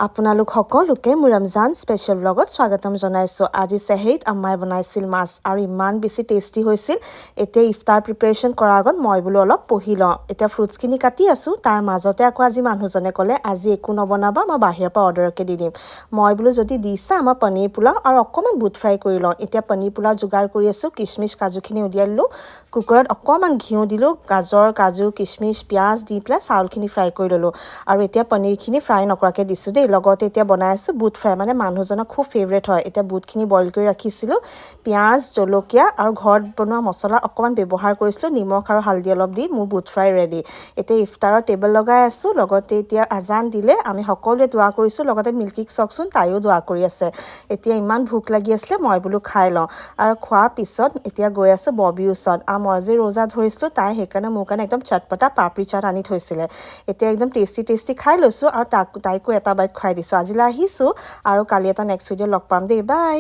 আপোনালোক সকলোকে মোৰ ৰমজান স্পেচিয়েল ব্লগত স্বাগতম জনাইছোঁ। আজি চেহৰিত আম্মাই বনাইছিল মাছ আৰু ইমান বেছি টেষ্টি হৈছিল। এতিয়া ইফতাৰ প্ৰিপাৰেশ্যন কৰাৰ আগত মই বোলো অলপ পঢ়ি লওঁ। এতিয়া ফ্ৰুটছখিনি কাটি আছোঁ। তাৰ মাজতে আকৌ আজি মানুহজনে ক'লে আজি একো নবনাবা, মই বাহিৰৰ পৰা অৰ্ডাৰকে দি দিম। মই বোলো যদি দিছা আমাৰ পনীৰ পোলাও আৰু অকণমান বুট ফ্ৰাই কৰি লওঁ। এতিয়া পনীৰ পোলাও যোগাৰ কৰি আছোঁ। কিচমিচ কাজুখিনি উলিয়াই দিলোঁ। কুকাৰত অকণমান ঘিউ দিলোঁ। গাজৰ কাজু কিচমিচ পিঁয়াজ দি পেলাই চাউলখিনি ফ্ৰাই কৰি ল'লোঁ আৰু এতিয়া পনীৰখিনি ফ্ৰাই নকৰাকৈ দিছোঁ দেই। লগতে এতিয়া বনাই আছোঁ বুট ফ্ৰাই, মানে মানুহজনৰ খুব ফেভৰেট হয়। এতিয়া বুটখিনি বইল কৰি ৰাখিছিলোঁ। পিঁয়াজ জলকীয়া আৰু ঘৰত বনোৱা মছলা অকণমান ব্যৱহাৰ কৰিছিলোঁ, নিমখ আৰু হালধি অলপ দি মোৰ বুট ফ্ৰাই ৰেডি। এতিয়া ইফতাৰৰ টেবল লগাই আছোঁ। লগতে এতিয়া আজান দিলে আমি সকলোৱে দোৱা কৰিছোঁ। লগতে মিল্কিক চাওকচোন, তাইও দোৱা কৰি আছে। এতিয়া ইমান ভোক লাগি আছিলে, মই বোলো খাই লওঁ। আৰু খোৱাৰ পিছত এতিয়া গৈ আছোঁ ববিৰ ওচৰত। আৰু মই যে ৰোজা ধৰিছিলোঁ, তাই সেইকাৰণে মোৰ কাৰণে একদম চটপটা পাপৰি চাট আনি থৈছিলে। এতিয়া একদম টেষ্টি খাই লৈছোঁ আৰু তাইকো এটা বাইট খুৱাই দিছোঁ। আজিলৈ আহিছোঁ আৰু কালি এটা নেক্সট ভিডিঅ' লগ পাম দেই, বাই।